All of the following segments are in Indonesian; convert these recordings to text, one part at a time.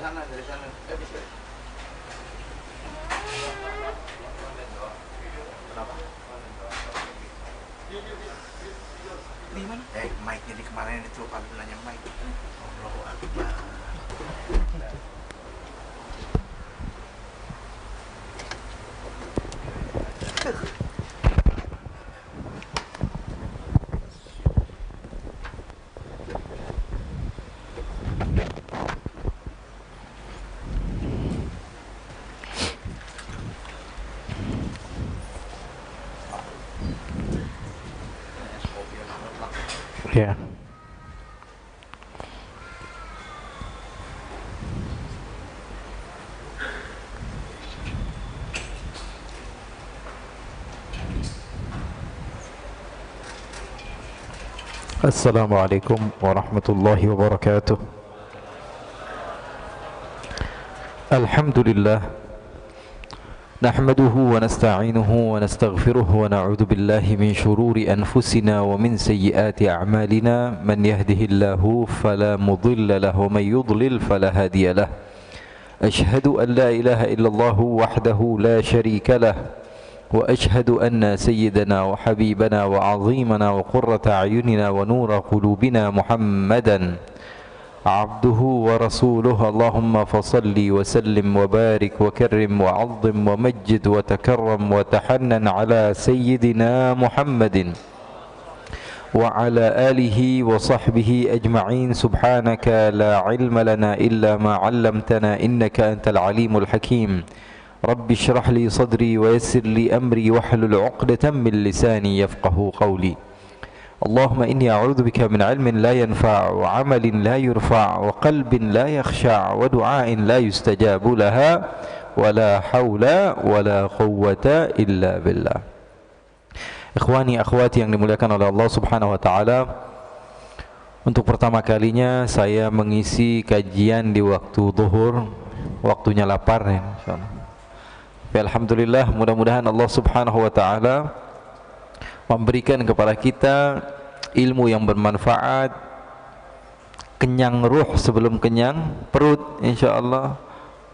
dari sana. Bisa. Kenapa? Di mana? Mic-nya di kemarin itu kalau nanya mic. Allahu Akbar. Ya. Assalamualaikum warahmatullahi wabarakatuh. Alhamdulillah. نحمده ونستعينه ونستغفره ونعوذ بالله من شرور أنفسنا ومن سيئات أعمالنا من يهده الله فلا مضل له ومن يضلل فلا هادي له أشهد أن لا إله إلا الله وحده لا شريك له وأشهد أن سيدنا وحبيبنا وعظيمنا وقرة أعيننا ونور قلوبنا محمدا عبده ورسوله اللهم فصل وسلم وبارك وكرم وعظم ومجد وتكرم وتحنن على سيدنا محمد وعلى آله وصحبه أجمعين سبحانك لا علم لنا إلا ما علمتنا إنك أنت العليم الحكيم رب اشرح لي صدري ويسر لي أمري واحلل عقدة من لساني يفقه قولي اللهم إني أعوذ بك من علم لا ينفع وعمل لا يرفع وقلب لا يخشع ودعاء لا يستجاب لها ولا حول ولا قوة إلا بالله. Ikhwani akhwati yang dimuliakan oleh Allah Subhanahu wa taala, untuk pertama kalinya saya mengisi kajian di waktu zuhur, waktunya lapar ya insyaallah. Alhamdulillah, mudah-mudahan Allah Subhanahu wa taala memberikan kepada kita ilmu yang bermanfaat, kenyang ruh sebelum kenyang perut insyaallah.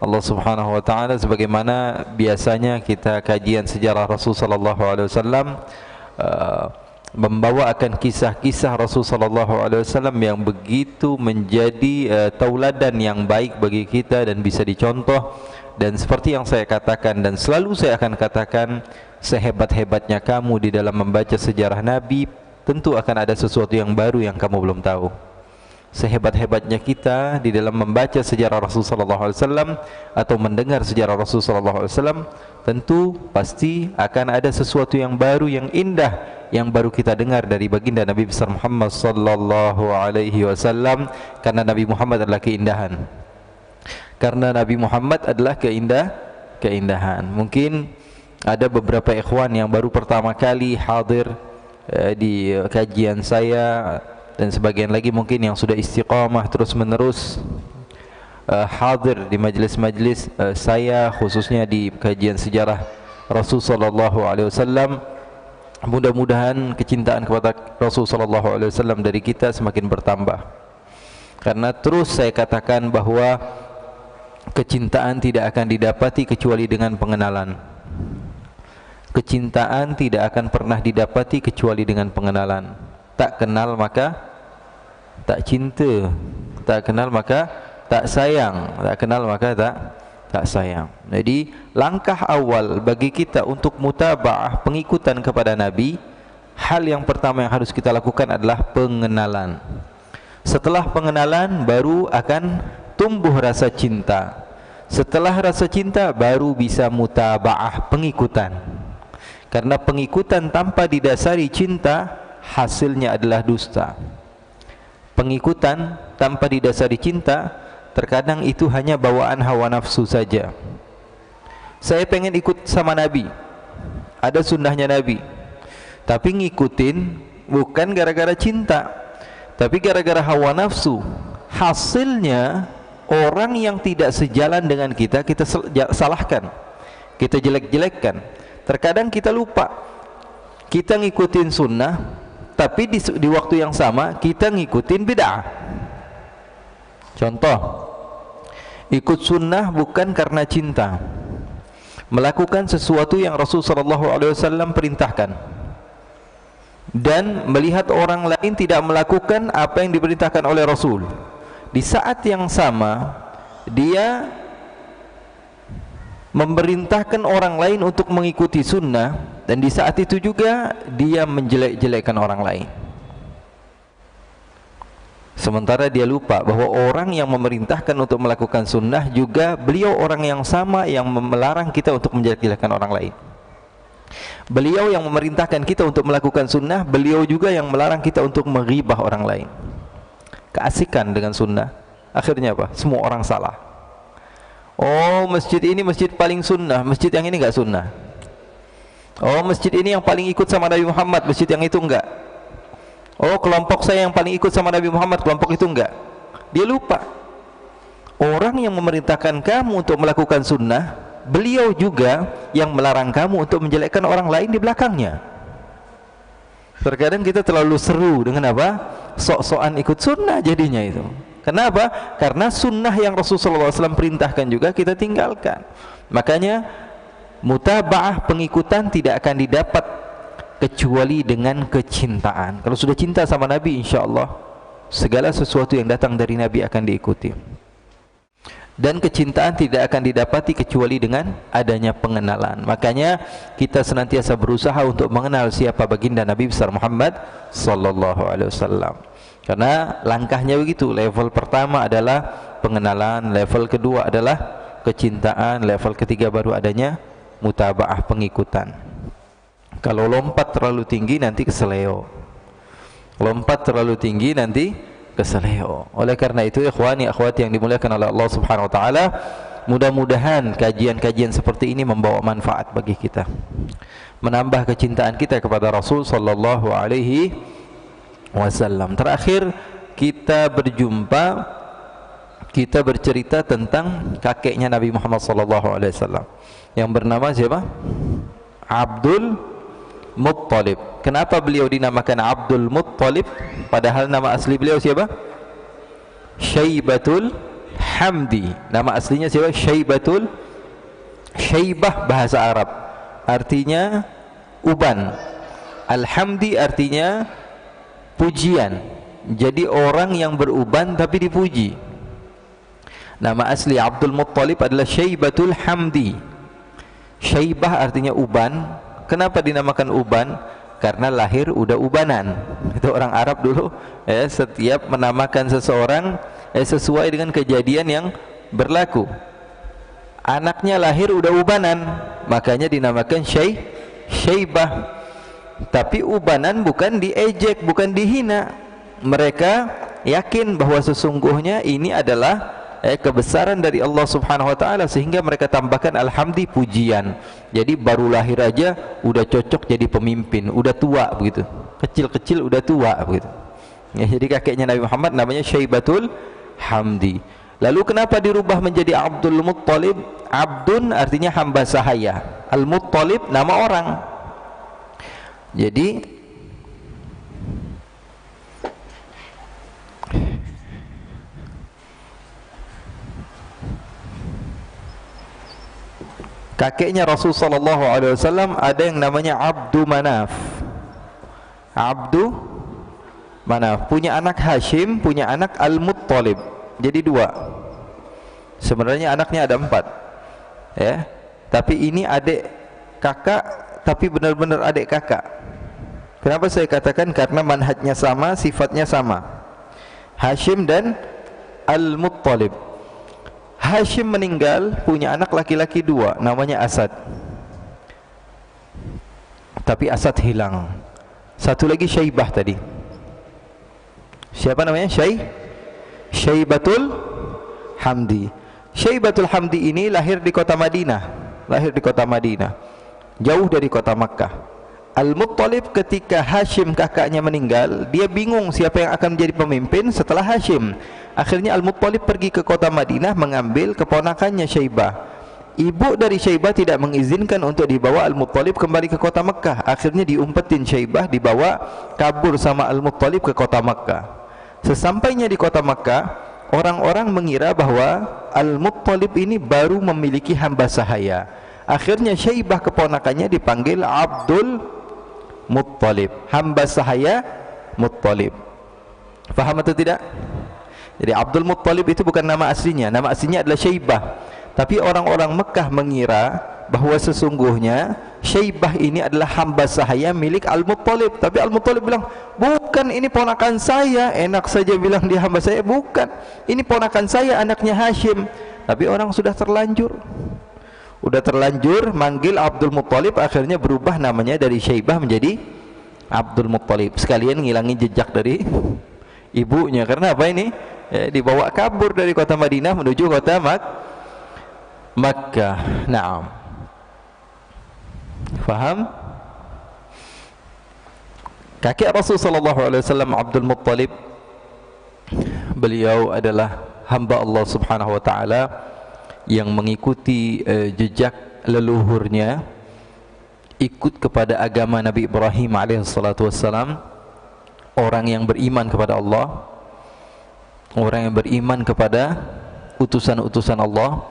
Allah Subhanahu wa taala sebagaimana biasanya kita kajian sejarah Rasul sallallahu alaihi wasallam membawa akan kisah-kisah Rasul sallallahu alaihi wasallam yang begitu menjadi tauladan yang baik bagi kita dan bisa dicontoh. Dan seperti yang saya katakan dan selalu saya akan katakan, sehebat-hebatnya kamu di dalam membaca sejarah Nabi, tentu akan ada sesuatu yang baru yang kamu belum tahu. Sehebat-hebatnya kita di dalam membaca sejarah Rasul sallallahu alaihi wasallam atau mendengar sejarah Rasul sallallahu alaihi wasallam, tentu pasti akan ada sesuatu yang baru, yang indah, yang baru kita dengar dari baginda Nabi besar Muhammad sallallahu alaihi wasallam, karena Nabi Muhammad adalah keindahan. Karena Nabi Muhammad adalah keindahan. Mungkin ada beberapa ikhwan yang baru pertama kali hadir di kajian saya, dan sebagian lagi mungkin yang sudah istiqamah terus menerus hadir di majlis-majlis saya, khususnya di kajian sejarah Rasul sallallahu alaihi wasallam. Mudah-mudahan kecintaan kepada Rasul sallallahu alaihi wasallam dari kita semakin bertambah. Karena terus saya katakan bahwa kecintaan tidak akan didapati kecuali dengan pengenalan. Kecintaan tidak akan pernah didapati kecuali dengan pengenalan. Tak kenal maka tak cinta, tak kenal maka tak sayang, tak kenal maka tak sayang. Jadi langkah awal bagi kita untuk mutabaah, pengikutan kepada Nabi, hal yang pertama yang harus kita lakukan adalah pengenalan. Setelah pengenalan baru akan tumbuh rasa cinta. Setelah rasa cinta baru bisa mutabaah, pengikutan. Karena pengikutan tanpa didasari cinta hasilnya adalah dusta. Pengikutan tanpa didasari cinta terkadang itu hanya bawaan hawa nafsu saja. Saya pengen ikut sama Nabi, ada sunnahnya Nabi, tapi ngikutin bukan gara-gara cinta, tapi gara-gara hawa nafsu. Hasilnya orang yang tidak sejalan dengan kita salahkan, kita jelek-jelekkan. Terkadang kita lupa, kita ngikutin sunnah, tapi di waktu yang sama kita ngikutin bid'ah. Contoh, Ikut sunnah bukan karena cinta, melakukan sesuatu yang Rasulullah SAW perintahkan, dan melihat orang lain tidak melakukan apa yang diperintahkan oleh Rasul. Di saat yang sama dia memerintahkan orang lain untuk mengikuti sunnah, dan di saat itu juga dia menjelek-jelekkan orang lain. Sementara dia lupa bahwa orang yang memerintahkan untuk melakukan sunnah juga beliau orang yang sama yang melarang kita untuk menjelek-jelekkan orang lain. Beliau yang memerintahkan kita untuk melakukan sunnah, beliau juga yang melarang kita untuk menghibah orang lain. Keasikan dengan sunnah, akhirnya apa? Semua orang salah. Oh, masjid ini masjid paling sunnah, masjid yang ini enggak sunnah. Oh, masjid ini yang paling ikut sama Nabi Muhammad, masjid yang itu enggak. Oh, kelompok saya yang paling ikut sama Nabi Muhammad, kelompok itu enggak. Dia lupa, orang yang memerintahkan kamu untuk melakukan sunnah, beliau juga yang melarang kamu untuk menjelekkan orang lain di belakangnya. Terkadang kita terlalu seru dengan apa? Sok-sokan ikut sunnah jadinya itu. Kenapa? Karena sunnah yang Rasulullah SAW perintahkan juga kita tinggalkan. Makanya mutaba'ah, pengikutan tidak akan didapat kecuali dengan kecintaan. Kalau sudah cinta sama Nabi, insya Allah segala sesuatu yang datang dari Nabi akan diikuti. Dan kecintaan tidak akan didapati kecuali dengan adanya pengenalan. Makanya kita senantiasa berusaha untuk mengenal siapa baginda Nabi besar Muhammad sallallahu alaihi wasallam. Karena langkahnya begitu. Level pertama adalah pengenalan, level kedua adalah kecintaan, level ketiga baru adanya mutaba'ah, pengikutan. Kalau lompat terlalu tinggi nanti keseleo. Lompat terlalu tinggi nanti keseleo. Oleh karena itu, ikhwani akhwati yang dimuliakan oleh Allah Subhanahu wa taala, mudah-mudahan kajian-kajian seperti ini membawa manfaat bagi kita, menambah kecintaan kita kepada Rasul sallallahu alaihi wasallam. Terakhir kita berjumpa, kita bercerita tentang kakeknya Nabi Muhammad sallallahu alaihi wasallam yang bernama siapa? Abdul Muttalib. Kenapa beliau dinamakan Abdul Muttalib padahal nama asli beliau siapa? Syaibatul Hamdi. Nama aslinya siapa? Syaibatul. Syaibah bahasa Arab artinya uban. Al-Hamdi artinya pujian. Jadi orang yang beruban tapi dipuji. Nama asli Abdul Muttalib adalah Syaibatul Hamdi. Syaibah artinya uban. Kenapa dinamakan uban? Karena lahir udah ubanan. Itu orang Arab dulu setiap menamakan seseorang sesuai dengan kejadian yang berlaku. Anaknya lahir udah ubanan, makanya dinamakan syaibah. Tapi ubanan bukan diejek, bukan dihina. Mereka yakin bahwa sesungguhnya ini adalah kebesaran dari Allah Subhanahu wa taala, sehingga mereka tambahkan alhamdi, pujian. Jadi baru lahir aja udah cocok jadi pemimpin, udah tua begitu. Kecil-kecil udah tua begitu. Ya, jadi kakeknya Nabi Muhammad namanya Syaibatul Hamdi. Lalu kenapa dirubah menjadi Abdul Muttalib? Abdun artinya hamba sahaya. Al-Muttalib nama orang. Jadi kakeknya Rasul sallallahu alaihi wasallam ada yang namanya Abdu Manaf. Abdu Manaf punya anak Hashim, punya anak Al-Muttalib. Jadi dua. Sebenarnya anaknya ada 4. Ya. Tapi ini adik kakak, tapi benar-benar adik kakak. Kenapa saya katakan? Karena manhajnya sama, sifatnya sama. Hashim dan Al-Muttalib. Hashim meninggal, punya anak laki-laki 2, namanya Asad. Tapi Asad hilang. Satu lagi Syaibah tadi. Siapa namanya? Syaibatul Hamdi. Syaibatul Hamdi ini lahir di kota Madinah. Lahir di kota Madinah, jauh dari kota Makkah. Al-Muttalib ketika Hashim kakaknya meninggal, dia bingung siapa yang akan menjadi pemimpin setelah Hashim. Akhirnya Al-Muttalib pergi ke kota Madinah mengambil keponakannya Syaibah. Ibu dari Syaibah tidak mengizinkan untuk dibawa Al-Muttalib kembali ke kota Makkah. Akhirnya diumpetin Syaibah, dibawa kabur sama Al-Muttalib ke kota Makkah. Sesampainya di kota Makkah, orang-orang mengira bahwa Al-Muttalib ini baru memiliki hamba sahaya. Akhirnya Syaibah keponakannya dipanggil Abdul Muttalib, hamba sahaya Muttalib. Faham atau tidak? Jadi Abdul Muttalib itu bukan nama aslinya. Nama aslinya adalah Syaibah. Tapi orang-orang Mekah mengira bahwa sesungguhnya Syaibah ini adalah hamba sahaya milik Al-Muttalib. Tapi Al-Muttalib bilang, bukan, ini ponakan saya. Enak saja bilang dia hamba saya. Bukan, ini ponakan saya, anaknya Hashim. Tapi orang sudah terlanjur manggil Abdul Muttalib. Akhirnya berubah namanya dari Syaibah menjadi Abdul Muttalib. Sekalian ngilangi jejak dari ibunya. Karena apa ini? Dibawa kabur dari kota Madinah menuju kota Makkah. Naam. Faham? Kakek Rasul sallallahu alaihi wasallam Abdul Muttalib, beliau adalah hamba Allah Subhanahu wa taala yang mengikuti jejak leluhurnya, ikut kepada agama Nabi Ibrahim alaihi salatu wassalam, orang yang beriman kepada Allah, orang yang beriman kepada utusan-utusan Allah.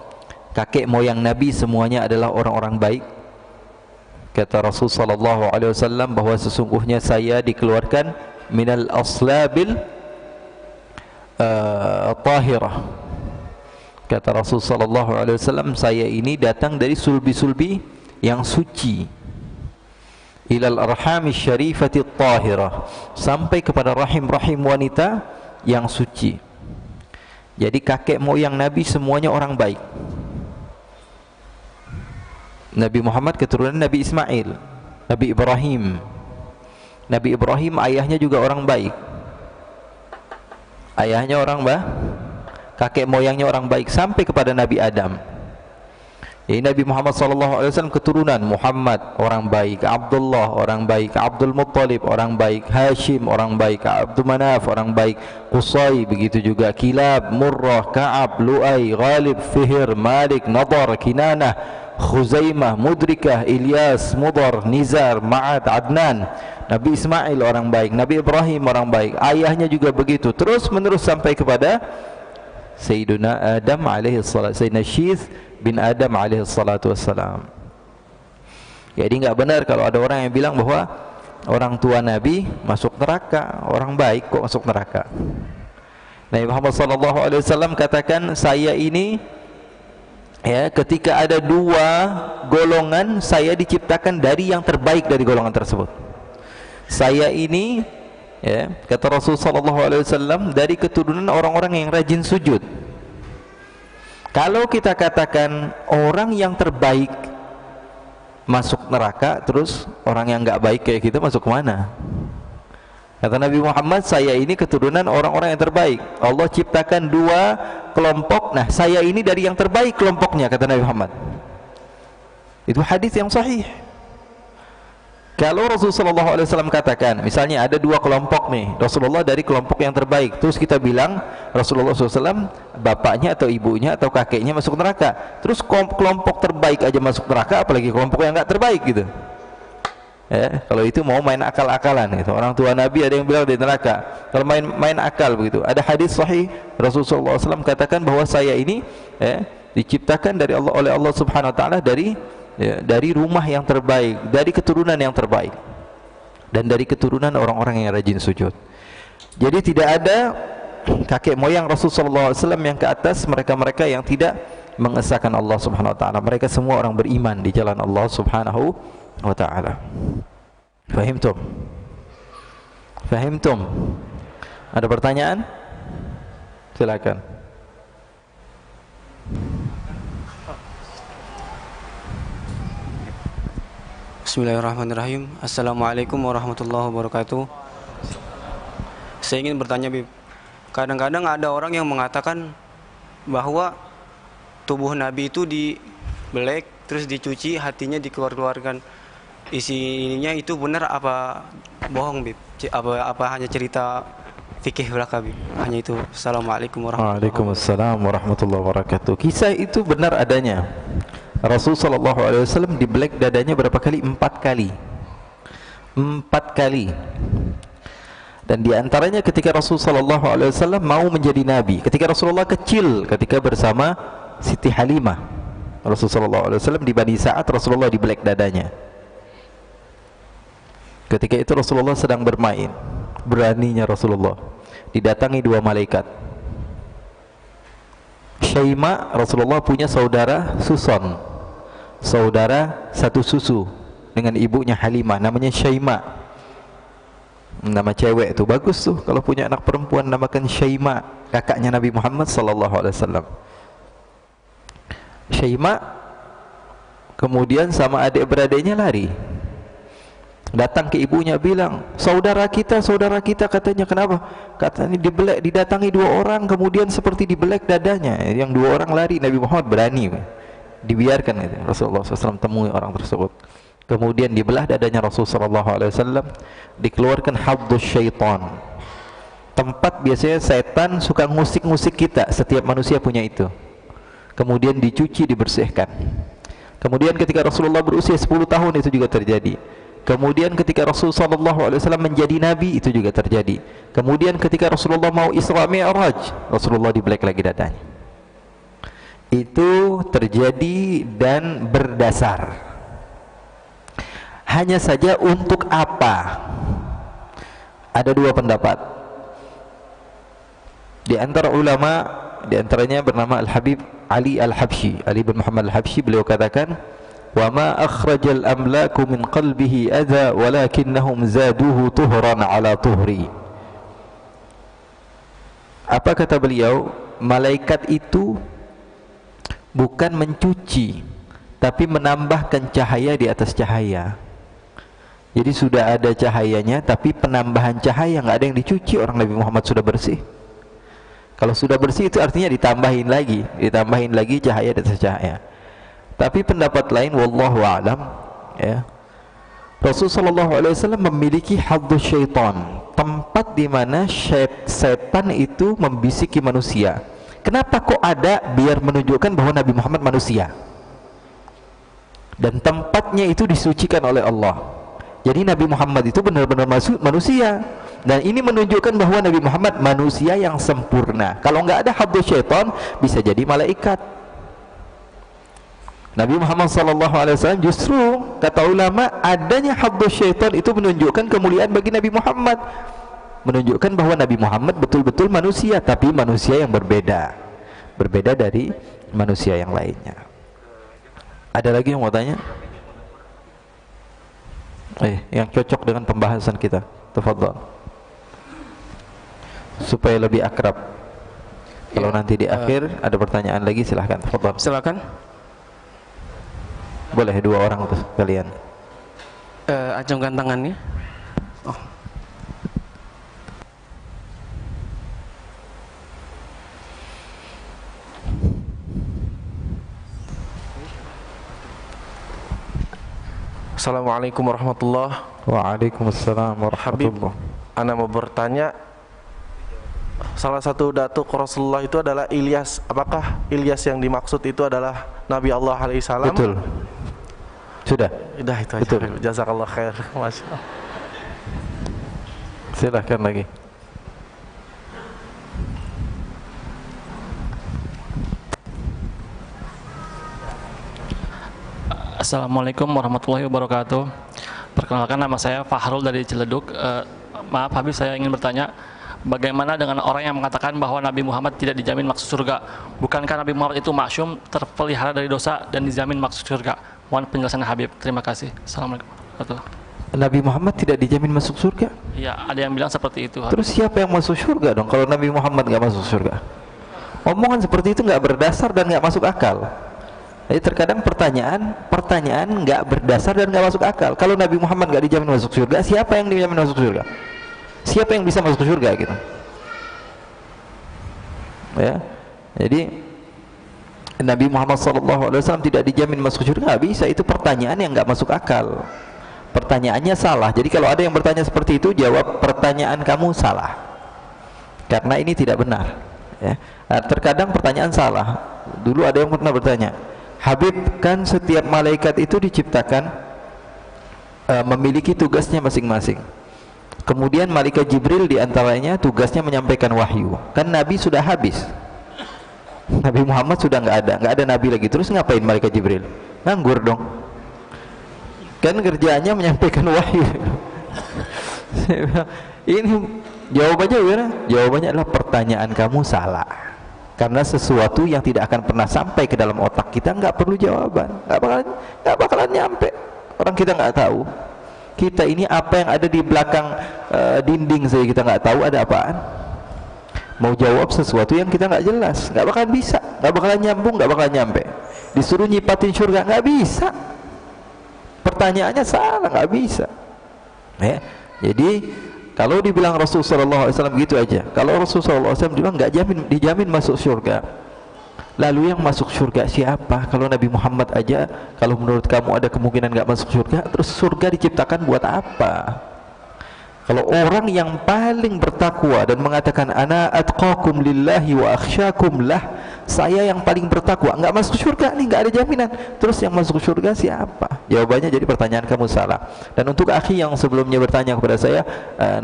Kakek moyang Nabi semuanya adalah orang-orang baik. Kata Rasul sallallahu alaihi wasallam bahwa sesungguhnya saya dikeluarkan minal aslabil tahirah. Kata Rasul sallallahu alaihi wasallam, saya ini datang dari sulbi-sulbi yang suci. Ilal arhami syarifati tahirah, sampai kepada rahim-rahim wanita yang suci. Jadi kakek moyang Nabi semuanya orang baik. Nabi Muhammad keturunan Nabi Ismail, Nabi Ibrahim. Nabi Ibrahim ayahnya juga orang baik. Ayahnya orang kakek moyangnya orang baik sampai kepada Nabi Adam. Jadi Nabi Muhammad SAW keturunan Muhammad orang baik, Abdullah orang baik, Abdul Muttalib orang baik, Hashim orang baik, Abdul Manaf orang baik, Qusay begitu juga, Kilab, Murrah, Ka'ab, Lu'ay, Ghalib, Fihr, Malik, Nadar, Kinanah, Khuzaimah, Mudrikah, Ilyas, Mudar, Nizar, Ma'ad, Adnan. Nabi Ismail orang baik, Nabi Ibrahim orang baik, ayahnya juga begitu, terus menerus sampai kepada Sayyiduna Adam alaihi salat, Sayyidina Syith bin Adam alaihi salatu wassalam. Jadi enggak benar kalau ada orang yang bilang bahwa orang tua Nabi masuk neraka, orang baik kok masuk neraka. Nabi Muhammad sallallahu alaihi wasallam katakan, saya ini ketika ada dua golongan, saya diciptakan dari yang terbaik dari golongan tersebut. Saya ini, kata Rasul sallallahu alaihi wasallam, dari keturunan orang-orang yang rajin sujud. Kalau kita katakan orang yang terbaik masuk neraka, terus orang yang enggak baik kayak kita masuk ke mana? Kata Nabi Muhammad, saya ini keturunan orang-orang yang terbaik. Allah ciptakan dua kelompok. Nah, saya ini dari yang terbaik kelompoknya, kata Nabi Muhammad. Itu hadis yang sahih. Kalau Rasulullah SAW katakan, misalnya ada dua kelompok nih, Rasulullah dari kelompok yang terbaik, terus kita bilang Rasulullah SAW bapaknya atau ibunya atau kakeknya masuk neraka, terus kelompok terbaik aja masuk neraka, apalagi kelompok yang enggak terbaik gitu. Kalau itu mau main akal-akalan gitu. Orang tua Nabi ada yang bilang di neraka. Kalau main akal begitu. Ada hadis sahih Rasulullah SAW katakan bahwa saya ini diciptakan dari Allah, oleh Allah Subhanahu Wa Taala dari rumah yang terbaik, dari keturunan yang terbaik, dan dari keturunan orang-orang yang rajin sujud. Jadi tidak ada kakek moyang Rasulullah SAW yang ke atas mereka-mereka yang tidak mengesahkan Allah Subhanahu Wa Taala. Mereka semua orang beriman di jalan Allah Subhanahu Wa Taala. Fahimtum? Fahimtum? Ada pertanyaan? Silakan. Bismillahirrahmanirrahim. Assalamualaikum warahmatullahi wabarakatuh. Saya ingin bertanya, Bib. Kadang-kadang ada orang yang mengatakan bahwa tubuh Nabi itu dibelek, terus dicuci, hatinya dikeluarkan. Isinya itu benar apa bohong, Bib? Apa hanya cerita fikih belaka, Bib? Hanya itu. Assalamualaikum warahmatullahi wabarakatuh. Waalaikumsalam warahmatullahi wabarakatuh. Kisah itu benar adanya. Rasul sallallahu alaihi wasallam dibelek dadanya berapa kali? 4 kali. 4 kali. Dan di antaranya ketika Rasulullah SAW mau menjadi nabi, ketika Rasulullah kecil, ketika bersama Siti Halimah, Rasulullah SAW di Bani Sa'ad, Rasulullah dibelek dadanya. Ketika itu Rasulullah sedang bermain, beraninya Rasulullah didatangi dua malaikat. Syaima, Rasulullah punya saudara Suson, saudara satu susu dengan ibunya Halimah, namanya Syaima. Nama cewek itu bagus tuh, kalau punya anak perempuan namakan Syaima, kakaknya Nabi Muhammad SAW. Syaima kemudian sama adik-beradiknya lari, datang ke ibunya bilang, saudara kita, katanya. Kenapa? Katanya dibelek, didatangi dua orang, kemudian seperti dibelek dadanya. Yang dua orang lari, Nabi Muhammad berani, dibiarkan itu. Rasulullah SAW temui orang tersebut. Kemudian dibelah dadanya Rasulullah SAW, dikeluarkan habdus syaitan, tempat biasanya setan suka ngusik-ngusik kita. Setiap manusia punya itu. Kemudian dicuci, dibersihkan. Kemudian ketika Rasulullah berusia 10 tahun itu juga terjadi. Kemudian ketika Rasulullah SAW menjadi nabi itu juga terjadi. Kemudian ketika Rasulullah mau Isra Mi'raj, Rasulullah dibelek lagi dadanya. Itu terjadi dan berdasar. Hanya saja untuk apa? Ada dua pendapat. Di antara ulama, di antaranya bernama Al-Habib Ali Al-Habsyi, Ali bin Muhammad Al-Habsyi, beliau katakan, "Wa ma akhrajal amlaku min qalbihi adza walakinnahum zaduhu tuhran ala tuhri." Apa kata beliau? Malaikat itu bukan mencuci, tapi menambahkan cahaya di atas cahaya. Jadi sudah ada cahayanya, tapi penambahan cahaya, nggak ada yang dicuci. Orang Nabi Muhammad sudah bersih. Kalau sudah bersih itu artinya ditambahin lagi cahaya di atas cahaya. Tapi pendapat lain, wallahu a'lam, ya, Rasulullah SAW memiliki haddus syaitan, tempat di mana setan itu membisiki manusia. Kenapa kok ada? Biar menunjukkan bahwa Nabi Muhammad manusia, dan tempatnya itu disucikan oleh Allah. Jadi Nabi Muhammad itu benar-benar manusia, dan ini menunjukkan bahwa Nabi Muhammad manusia yang sempurna. Kalau nggak ada haddus syaitan, bisa jadi malaikat. Nabi Muhammad SAW justru, kata ulama, adanya haddus syaitan itu menunjukkan kemuliaan bagi Nabi Muhammad, menunjukkan bahwa Nabi Muhammad betul-betul manusia, tapi manusia yang berbeda dari manusia yang lainnya. Ada lagi yang mau tanya? Yang cocok dengan pembahasan kita, tafadhal, supaya lebih akrab. Kalau nanti di akhir ada pertanyaan lagi, silahkan, tafadhal. Silakan. Boleh dua orang tuh kalian. Acungkan tangannya. Oh. Assalamualaikum warahmatullahi. Waalaikumsalam warahmatullahi. Habib, ana mau bertanya, salah satu datuk Rasulullah itu adalah Ilyas. Apakah Ilyas yang dimaksud itu adalah Nabi Allah alaihi salam? Betul. Sudah. Sudah, itu aja. Betul. Jazakallah khair. Masya Allah. Silahkan lagi. Assalamualaikum warahmatullahi wabarakatuh. Perkenalkan, nama saya Fahrul dari Ciledug. Maaf Habib, saya ingin bertanya, bagaimana dengan orang yang mengatakan bahwa Nabi Muhammad tidak dijamin masuk surga? Bukankah Nabi Muhammad itu maksum, terpelihara dari dosa, dan dijamin masuk surga? Mohon penjelasan Habib. Terima kasih. Assalamualaikum warahmatullahi wabarakatuh. Nabi Muhammad tidak dijamin masuk surga? Iya, ada yang bilang seperti itu, Habib. Terus siapa yang masuk surga dong kalau Nabi Muhammad nggak masuk surga? Omongan seperti itu nggak berdasar dan nggak masuk akal. Jadi terkadang pertanyaan nggak berdasar dan nggak masuk akal. Kalau Nabi Muhammad nggak dijamin masuk surga, siapa yang dijamin masuk surga? Siapa yang bisa masuk surga gitu? Ya, jadi Nabi Muhammad SAW tidak dijamin masuk surga, nggak bisa. Itu pertanyaan yang nggak masuk akal. Pertanyaannya salah. Jadi kalau ada yang bertanya seperti itu, jawab pertanyaan kamu salah, karena ini tidak benar. Ya. Nah, terkadang pertanyaan salah. Dulu ada yang pernah bertanya, Habib, kan setiap malaikat itu diciptakan memiliki tugasnya masing-masing. Kemudian malaikat Jibril diantaranya tugasnya menyampaikan wahyu. Kan Nabi sudah habis, Nabi Muhammad sudah nggak ada Nabi lagi. Terus ngapain malaikat Jibril? Nganggur dong. Kan kerjaannya menyampaikan wahyu. Ini jawabannya gimana? Jawabannya adalah pertanyaan kamu salah. Karena sesuatu yang tidak akan pernah sampai ke dalam otak kita nggak perlu jawaban, nggak bakalan nyampe. Orang kita nggak tahu. Kita ini apa yang ada di belakang dinding saja kita nggak tahu ada apaan. Mau jawab sesuatu yang kita nggak jelas, nggak bakalan bisa, nggak bakalan nyambung, nggak bakalan nyampe. Disuruh nyipatin surga nggak bisa. Pertanyaannya salah, nggak bisa. Ya. Jadi kalau dibilang Rasulullah SAW gitu aja. Kalau Rasulullah SAW bilang nggak dijamin masuk surga. Lalu yang masuk surga siapa? Kalau Nabi Muhammad aja, kalau menurut kamu ada kemungkinan nggak masuk surga, terus surga diciptakan buat apa? Kalau orang yang paling bertakwa dan mengatakan ana atqakum lillahi wa akhsyakum lah, saya yang paling bertakwa, nggak masuk surga nih, nggak ada jaminan. Terus yang masuk surga siapa? Jawabannya jadi pertanyaan kamu salah. Dan untuk akhi yang sebelumnya bertanya kepada saya,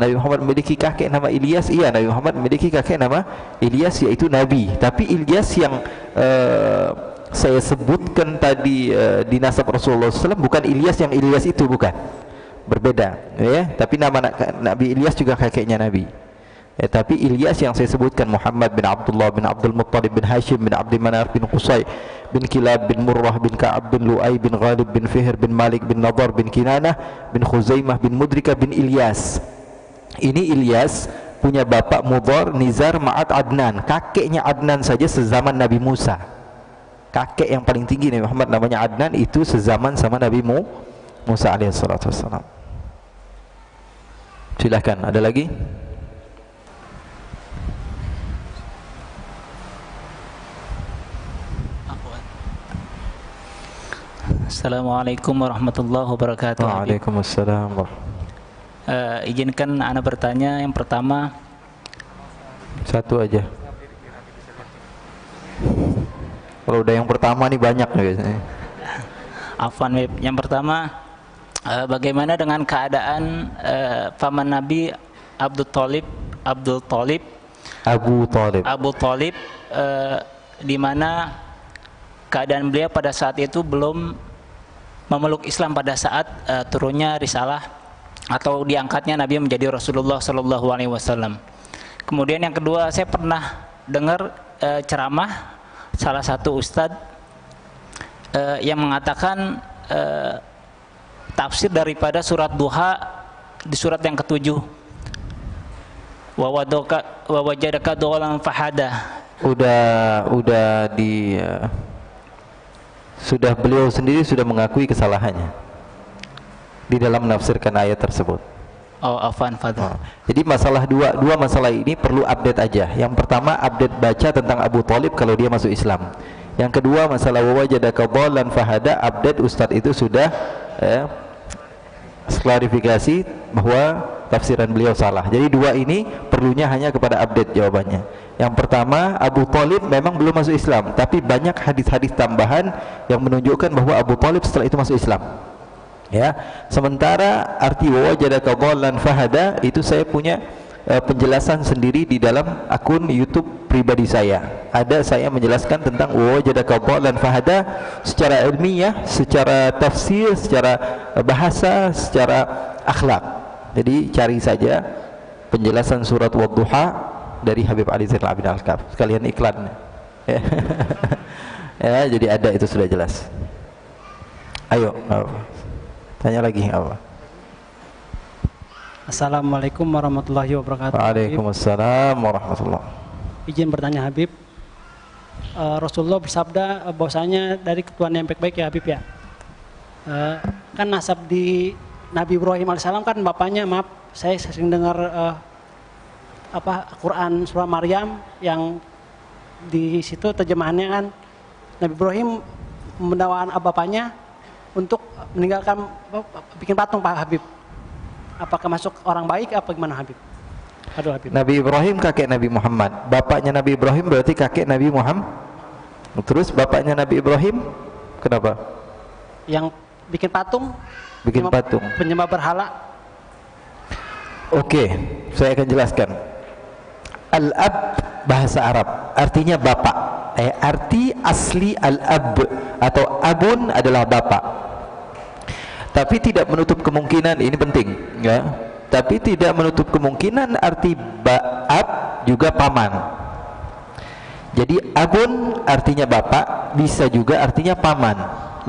Nabi Muhammad memiliki kakek nama Ilyas. Iya, Nabi Muhammad memiliki kakek nama Ilyas, yaitu Nabi. Tapi Ilyas yang saya sebutkan tadi di nasab Rasulullah SAW bukan Ilyas yang Ilyas itu, bukan. Berbeda, ya. Tapi nama Nabi Ilyas juga kakeknya Nabi. Tapi Ilyas yang saya sebutkan Muhammad bin Abdullah bin Abdul Muttalib bin Hashim bin Abdi Manaf bin Qusay bin Kilab bin Murrah bin Ka'ab bin Lu'ay bin Ghalib bin Fihr bin Malik bin Nadar bin Kinanah bin Khuzaimah bin Mudrika bin Ilyas. Ini Ilyas punya bapak Mudhar, Nizar, Ma'ad, Adnan. Kakeknya Adnan saja sezaman Nabi Musa. Kakek yang paling tinggi Nabi Muhammad namanya Adnan, itu sezaman sama Nabi Musa alaihissalatu wassalam. Silahkan, ada lagi? Assalamualaikum warahmatullahi wabarakatuh. Waalaikumsalam. Izinkan ana bertanya. Yang pertama, satu aja. Kalau udah yang pertama nih banyak nih biasanya. Afwan, yang pertama, bagaimana dengan keadaan paman Nabi Abu Talib, di mana keadaan beliau pada saat itu belum memeluk Islam pada saat turunnya risalah atau diangkatnya Nabi menjadi Rasulullah Sallallahu Alaihi Wasallam. Kemudian yang kedua, saya pernah dengar ceramah salah satu ustadz yang mengatakan tafsir daripada surat Duha di surat yang ke-7, wa wajadaka dhalan fahada. Sudah beliau sendiri sudah mengakui kesalahannya di dalam menafsirkan ayat tersebut. Oh, afan fadhil. Jadi masalah dua masalah ini perlu update aja. Yang pertama, update baca tentang Abu Talib kalau dia masuk Islam. Yang kedua, masalah wajadaka dhalan fahada, update ustadz itu sudah klarifikasi bahwa tafsiran beliau salah. Jadi dua ini perlunya hanya kepada update jawabannya. Yang pertama, Abu Talib memang belum masuk Islam, tapi banyak hadis-hadis tambahan yang menunjukkan bahwa Abu Talib setelah itu masuk Islam. Ya, sementara arti wajadaka dhalan fahada itu saya punya penjelasan sendiri di dalam akun YouTube pribadi saya. Ada saya menjelaskan tentang wajadaka dhalan fahada secara ilmiah, secara tafsir, secara bahasa, secara akhlak. Jadi cari saja penjelasan surat Wadduha dari Habib Ali Zainal Abidin Al-Kaf. Sekalian iklan. Ya, jadi ada, itu sudah jelas. Ayo, tanya lagi apa? Assalamualaikum warahmatullahi wabarakatuh. Waalaikumsalam warahmatullahi. Izin bertanya Habib, Rasulullah bersabda bahwasanya dari ketuhanan yang baik-baik ya Habib ya. Kan nasab di Nabi Ibrahim alaihissalam kan bapaknya, maaf saya sering dengar Quran surah Maryam yang di situ terjemahannya kan Nabi Ibrahim mendakwahkan bapaknya untuk meninggalkan bikin patung Pak Habib. Apakah masuk orang baik apa gimana Habib? Aduh Habib. Nabi Ibrahim kakek Nabi Muhammad. Bapaknya Nabi Ibrahim berarti kakek Nabi Muhammad. Terus bapaknya Nabi Ibrahim kenapa? Yang bikin patung. Bikin patung. Penyembah berhala. Oke, saya akan jelaskan. Al-ab bahasa Arab artinya bapak. Arti asli al-ab atau abun adalah bapak. Tapi tidak menutup kemungkinan, ini penting ya. Tapi tidak menutup kemungkinan arti ab juga paman. Jadi abun artinya bapak, bisa juga artinya paman.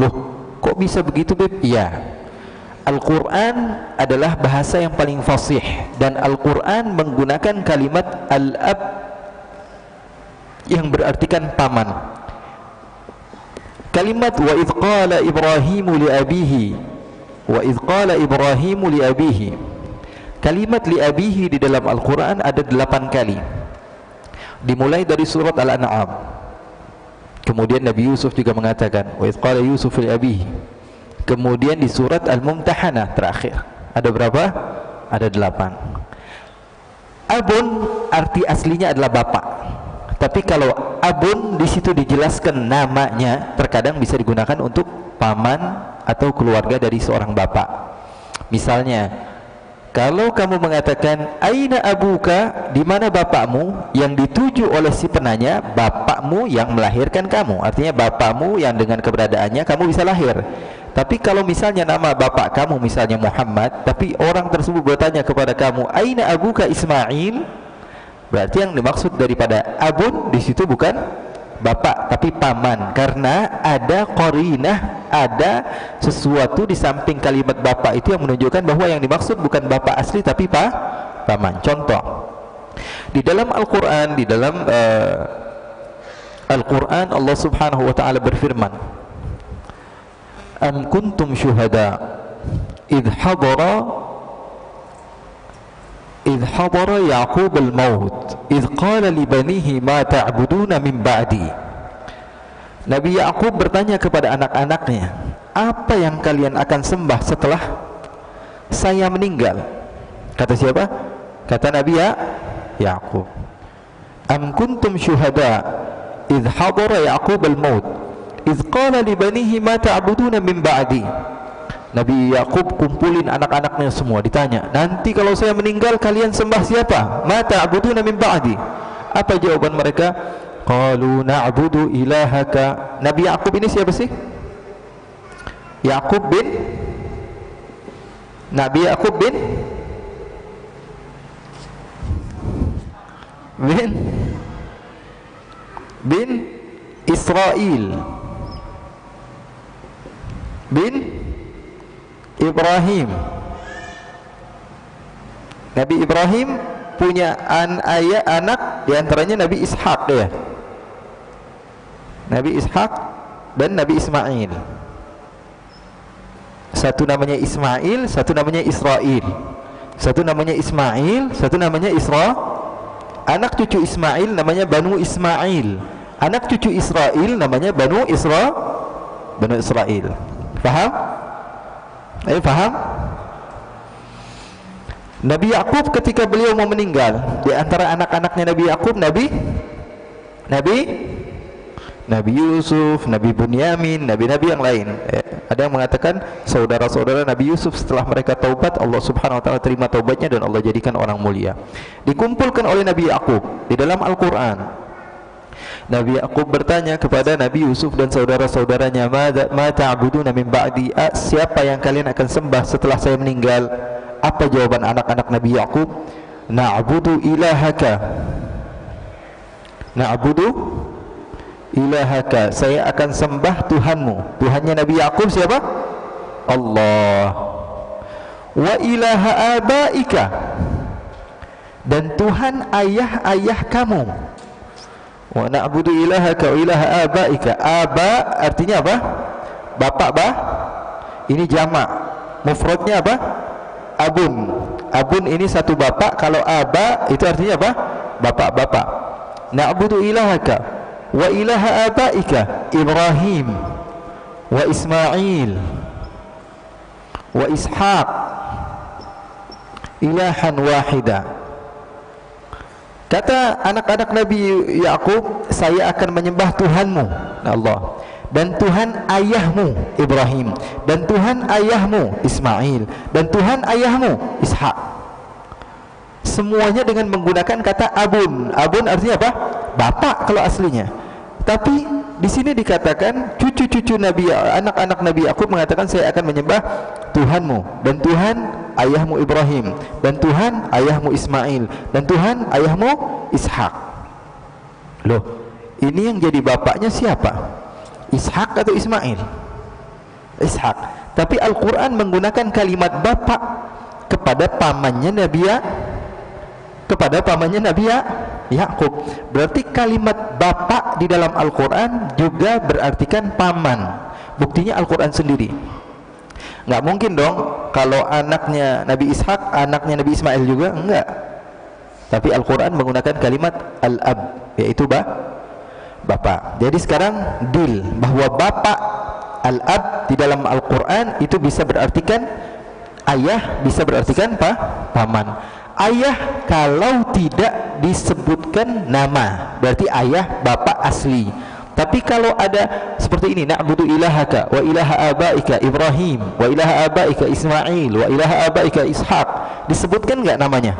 Loh, kok bisa begitu, Beb? Iya. Al-Quran adalah bahasa yang paling fasih, dan Al-Quran menggunakan kalimat al-ab yang berartikan paman. Kalimat wa idh qala Ibrahimu li abihi, wa idh qala Ibrahimu li abihi, kalimat li abihi di dalam Al-Quran ada 8 kali. Dimulai dari surat Al-An'am. Kemudian Nabi Yusuf juga mengatakan wa idh qala Yusuf li abihi. Kemudian di surat Al-Mumtahanah terakhir ada berapa? Ada 8. Abun arti aslinya adalah bapak. Tapi kalau abun di situ dijelaskan namanya, terkadang bisa digunakan untuk paman atau keluarga dari seorang bapak. Misalnya, kalau kamu mengatakan aina abuka, di mana bapakmu, yang dituju oleh si penanya bapakmu yang melahirkan kamu. Artinya bapakmu yang dengan keberadaannya kamu bisa lahir. Tapi kalau misalnya nama bapak kamu misalnya Muhammad, tapi orang tersebut bertanya kepada kamu aina abuka Ismail, berarti yang dimaksud daripada abun di situ bukan bapak tapi paman, karena ada qarinah, ada sesuatu di samping kalimat bapak itu yang menunjukkan bahwa yang dimaksud bukan bapak asli tapi paman. Contoh, di dalam Al-Quran, di dalam Al-Quran Allah Subhanahu wa taala berfirman, am kuntum syuhada idh hadara Yaqub al-maut idh qala li banihi ma ta'buduna min ba'di. Nabi Yaqub bertanya kepada anak-anaknya, apa yang kalian akan sembah setelah saya meninggal? Kata siapa? Kata Nabi Yaqub. Am kuntum syuhada idh hadara Yaqub al-maut idh qala li banihi ma ta'buduna min ba'di. Nabi Yaqub kumpulin anak-anaknya semua, ditanya, nanti kalau saya meninggal kalian sembah siapa? Ma ta'buduna min ba'di. Apa jawaban mereka? Qalu na'budu ilahaka. Nabi Yaqub ini siapa sih? Yaqub bin Nabi Yaqub bin Israel bin Ibrahim. Nabi Ibrahim punya anak, diantaranya Nabi Ishaq ya. Nabi Ishaq dan Nabi Ismail. Satu namanya Ismail, satu namanya Israel. Satu namanya Ismail, satu namanya Isra. Anak cucu Ismail namanya Banu Ismail. Anak cucu Israel namanya Banu Israel. Paham? Ayo paham? Nabi Yaqub ketika beliau mau meninggal, di antara anak-anaknya Nabi Yaqub Nabi Yusuf, Nabi Bunyamin, nabi-nabi yang lain. Ada yang mengatakan saudara-saudara Nabi Yusuf setelah mereka taubat, Allah Subhanahu wa taala terima taubatnya dan Allah jadikan orang mulia. Dikumpulkan oleh Nabi Yaqub di dalam Al-Qur'an. Nabi Yaqub bertanya kepada Nabi Yusuf dan saudara-saudaranya, ma ta'buduna min ba'di, siapa yang kalian akan sembah setelah saya meninggal? Apa jawaban anak-anak Nabi Yaqub? Na'budu ilahaka. Na'budu ilahaka, saya akan sembah Tuhanmu. Tuhannya Nabi Yaqub siapa? Allah. Wa ilaha abaika, dan Tuhan ayah-ayah kamu. Wa na'budu ilahaka wa ilaha abaika. Aba artinya apa? Bapak ini jamak. Mufradnya apa? Abun. Abun ini satu bapak. Kalau aba itu artinya apa? Bapak-bapak. Na'budu ilahaka wa ilaha abaika Ibrahim wa Ismail wa Ishaq ilahan wahida. Kata anak-anak Nabi Yaqub, saya akan menyembah Tuhanmu Allah, dan Tuhan ayahmu Ibrahim, dan Tuhan ayahmu Ismail, dan Tuhan ayahmu Ishak. semuanya dengan menggunakan kata abun. Abun artinya apa? Bapak kalau aslinya. Tapi di sini dikatakan cucu-cucu Nabi, anak-anak Nabi Yakub mengatakan saya akan menyembah Tuhanmu dan Tuhan ayahmu Ibrahim dan Tuhan ayahmu Ismail dan Tuhan ayahmu Ishak. Loh, ini yang jadi bapaknya siapa? Ishak atau Ismail? Ishak. Tapi Al-Quran menggunakan kalimat bapak kepada pamannya Nabi Yakub. Berarti kalimat bapak di dalam Al-Quran juga berartikan paman. Buktinya Al-Quran sendiri. Nggak mungkin dong kalau anaknya Nabi Ishak, anaknya Nabi Ismail juga, enggak. Tapi Al-Quran menggunakan kalimat al-ab, yaitu bapak. Jadi sekarang deal bahwa bapak al-ab di dalam Al-Quran itu bisa berartikan ayah, bisa berartikan paman. Ayah kalau tidak disebutkan nama berarti ayah bapak asli. Tapi kalau ada seperti ini, na'budu ilahaka wa ilaha abaika Ibrahim wa ilaha abaika Ismail wa ilaha abaika Ishak, disebutkan nggak namanya?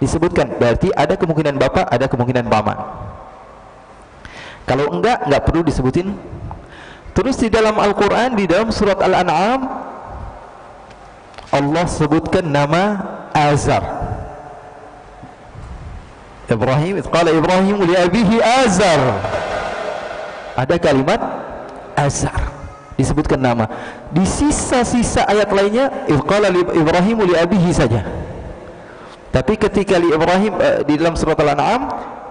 Disebutkan, berarti ada kemungkinan bapak, ada kemungkinan paman. Kalau enggak perlu disebutin. Terus di dalam Al-Quran, di dalam surat Al-An'am, Allah sebutkan nama Azar. Ibrahim, qala Ibrahim li abihi Azar. Ada kalimat Azar, disebutkan nama. Di sisa-sisa ayat lainnya qala Ibrahim li abihi saja. Tapi ketika li Ibrahim di dalam surat Al-An'am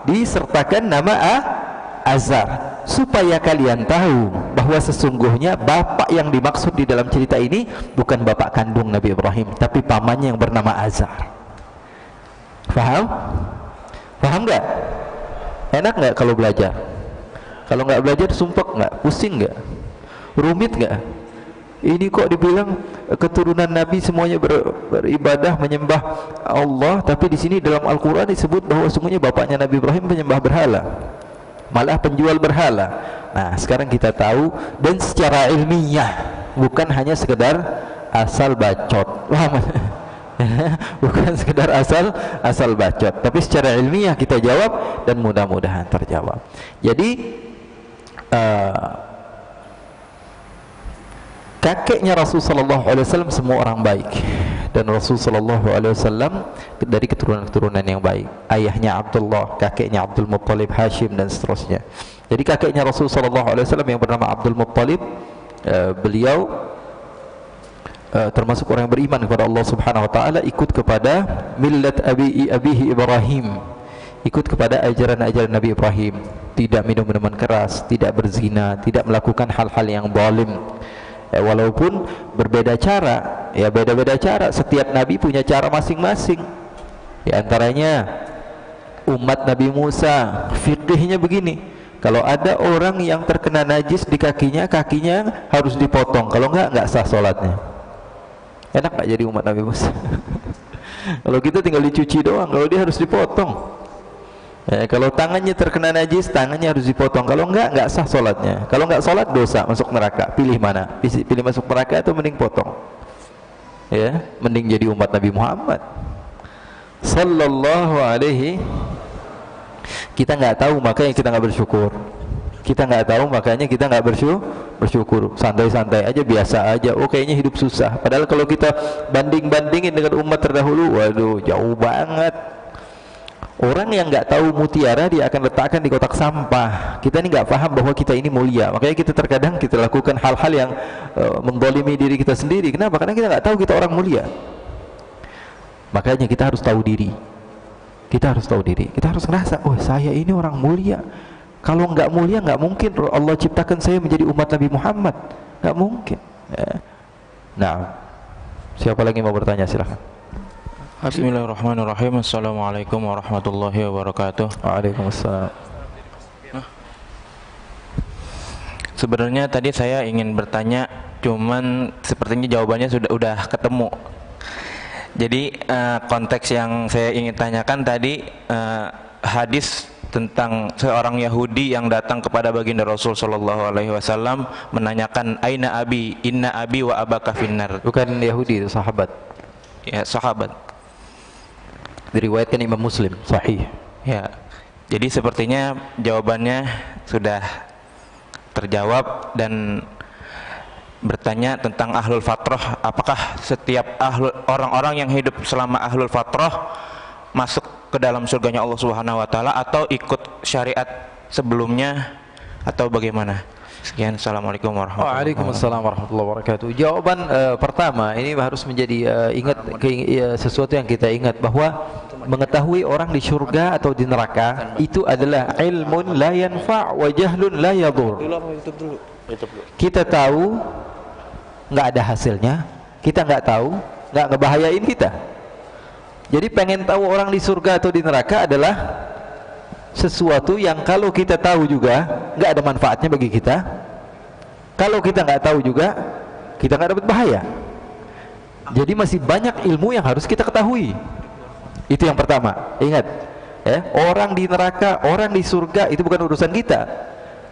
disertakan nama Azar, supaya kalian tahu bahwa sesungguhnya bapak yang dimaksud di dalam cerita ini bukan bapak kandung Nabi Ibrahim, tapi pamannya yang bernama Azar. Paham? Paham nggak? Enak nggak kalau belajar? Kalau nggak belajar sumpek nggak? Pusing nggak? Rumit nggak? Ini kok dibilang keturunan Nabi semuanya beribadah menyembah Allah, tapi di sini dalam Al-Quran disebut bahwa sesungguhnya bapaknya Nabi Ibrahim penyembah berhala, malah penjual berhala. Nah, sekarang kita tahu, dan secara ilmiah, bukan hanya sekedar asal bacot. Paham? Bukan sekedar asal bacot, tapi secara ilmiah kita jawab dan mudah-mudahan terjawab. Jadi kakeknya Rasulullah SAW semua orang baik, dan Rasulullah SAW dari keturunan-keturunan yang baik. Ayahnya Abdullah, kakeknya Abdul Muttalib, Hashim, dan seterusnya. Jadi kakeknya Rasulullah SAW yang bernama Abdul Muttalib, beliau termasuk orang yang beriman kepada Allah Subhanahu Wa Taala, ikut kepada millat abihi Ibrahim, ikut kepada ajaran-ajaran Nabi Ibrahim, tidak minum minuman keras, tidak berzina, tidak melakukan hal-hal yang zalim. Walaupun berbeda cara, ya beda-beda cara, setiap nabi punya cara masing-masing. Di antaranya umat Nabi Musa, fikihnya begini, kalau ada orang yang terkena najis di kakinya harus dipotong, kalau enggak sah sholatnya. Enak nggak jadi umat Nabi Musa? Kalau kita tinggal dicuci doang, kalau dia harus dipotong. Kalau tangannya terkena najis, tangannya harus dipotong. Kalau enggak sah sholatnya. Kalau enggak sholat, dosa, masuk neraka. Pilih mana? Pilih masuk neraka atau mending potong? Ya, mending jadi umat Nabi Muhammad Sallallahu alaihi. Kita nggak tahu, makanya kita nggak bersyukur. Kita nggak tahu, makanya kita nggak bersyukur. Santai-santai aja, biasa aja. Oh, kayaknya hidup susah. Padahal kalau kita banding-bandingin dengan umat terdahulu, waduh, jauh banget. Orang yang nggak tahu mutiara, dia akan letakkan di kotak sampah. Kita ini nggak paham bahwa kita ini mulia, makanya kita terkadang kita lakukan hal-hal yang mendzalimi diri kita sendiri. Kenapa? Karena kita nggak tahu kita orang mulia. Makanya kita harus tahu diri. Kita harus tahu diri. Kita harus ngerasa, oh saya ini orang mulia. Kalau nggak mulia, nggak mungkin Allah ciptakan saya menjadi umat Nabi Muhammad. Nggak mungkin. Nah, siapa lagi mau bertanya? Silahkan. Bismillahirrahmanirrahim. Assalamualaikum warahmatullahi wabarakatuh. Waalaikumsalam. Sebenarnya tadi saya ingin bertanya, cuman sepertinya jawabannya sudah ketemu. Jadi konteks yang saya ingin tanyakan tadi, hadis tentang seorang Yahudi yang datang kepada baginda Rasul Shallallahu Alaihi Wasallam menanyakan, Aina abi, inna abi wa abaka finnar. Bukan Yahudi, itu sahabat. Ya, sahabat. Diriwayatkan Imam Muslim, sahih. Ya. Jadi sepertinya jawabannya sudah terjawab, dan bertanya tentang ahlul fatrah, apakah setiap orang-orang yang hidup selama ahlul fatrah masuk ke dalam surganya Allah Subhanahu wa taala atau ikut syariat sebelumnya atau bagaimana? Sekian, assalamualaikum warahmatullahi wabarakatuh. Waalaikumsalam warahmatullahi wabarakatuh. Jawaban pertama ini harus menjadi sesuatu yang kita ingat, bahwa mengetahui orang di surga atau di neraka itu adalah ilmun la yanfa' wa jahlun la yadur. Kita tahu nggak ada hasilnya, kita nggak tahu, nggak ngebahayain kita. Jadi pengen tahu orang di surga atau di neraka adalah sesuatu yang kalau kita tahu juga nggak ada manfaatnya bagi kita. Kalau kita nggak tahu juga kita nggak dapat bahaya. Jadi masih banyak ilmu yang harus kita ketahui. Itu yang pertama. Ingat, orang di neraka, orang di surga itu bukan urusan kita.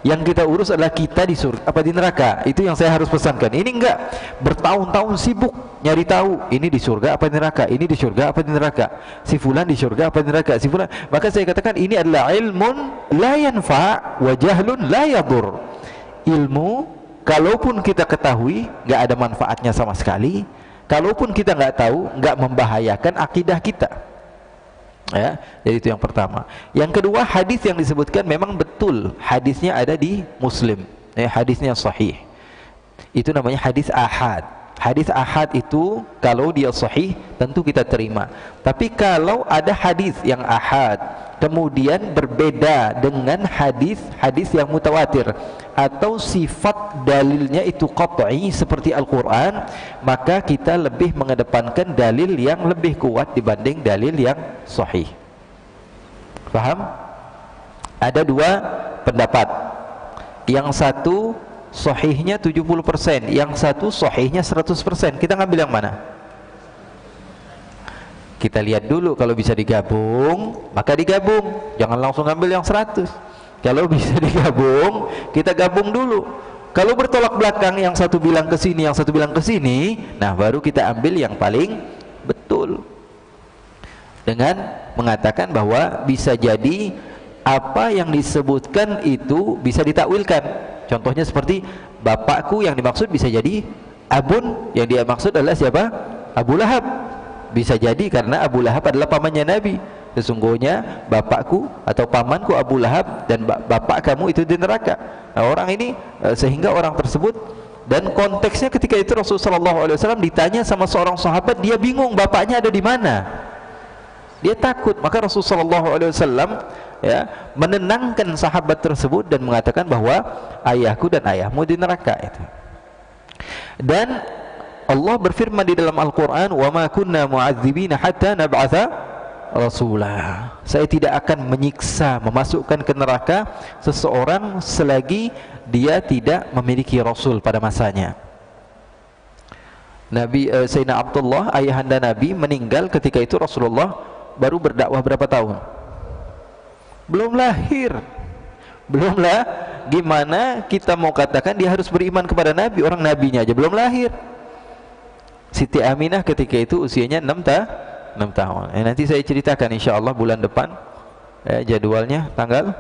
Yang kita urus adalah kita di surga apa di neraka. Itu yang saya harus pesankan. Ini enggak bertahun-tahun sibuk nyari tahu ini di surga apa di neraka, ini di surga apa di neraka, si fulan di surga apa di neraka, si fulan. Maka saya katakan ini adalah ilmun la yanfa' wa jahlun la yadur. Ilmu kalaupun kita ketahui enggak ada manfaatnya sama sekali. Kalaupun kita enggak tahu, enggak membahayakan akidah kita. Ya, jadi itu yang pertama. Yang kedua, hadis yang disebutkan memang betul, hadisnya ada di Muslim, hadisnya sahih. Itu namanya hadis ahad. Hadis ahad itu kalau dia sahih tentu kita terima. Tapi kalau ada hadis yang ahad kemudian berbeda dengan hadis yang mutawatir, atau sifat dalilnya itu qat'i seperti Al-Quran, maka kita lebih mengedepankan dalil yang lebih kuat dibanding dalil yang sahih. Paham? Ada dua pendapat. Yang satu sahihnya 70%, yang satu sahihnya 100%. Kita ngambil yang mana? Kita lihat dulu, kalau bisa digabung maka digabung, jangan langsung ambil yang 100. Kalau bisa digabung, kita gabung dulu. Kalau bertolak belakang, yang satu bilang ke sini, yang satu bilang ke sini, nah baru kita ambil yang paling betul. Dengan mengatakan bahwa bisa jadi apa yang disebutkan itu bisa ditakwilkan. Contohnya seperti bapakku yang dimaksud bisa jadi Abun, yang dia maksud adalah siapa? Abu Lahab. Bisa jadi karena Abu Lahab adalah pamannya Nabi. Sesungguhnya bapakku atau pamanku Abu Lahab dan bapak kamu itu di neraka. Nah, orang ini sehingga orang tersebut, dan konteksnya ketika itu Rasulullah SAW ditanya sama seorang sahabat, dia bingung bapaknya ada di mana. Dia takut, maka Rasulullah SAW menenangkan sahabat tersebut dan mengatakan bahwa ayahku dan ayahmu di neraka itu. Dan Allah berfirman di dalam Al-Quran, wa ma kunna mu'adzibina hatta nab'atha rasulah. Saya tidak akan menyiksa, memasukkan ke neraka seseorang selagi dia tidak memiliki rasul pada masanya. Nabi Sayyidina Abdullah, ayahanda Nabi, meninggal ketika itu Rasulullah baru berdakwah berapa tahun? Belum lahir. Belumlah, gimana kita mau katakan dia harus beriman kepada Nabi, orang nabinya aja belum lahir. Siti Aminah ketika itu usianya 6 tahun. Nanti saya ceritakan insya Allah bulan depan, jadwalnya tanggal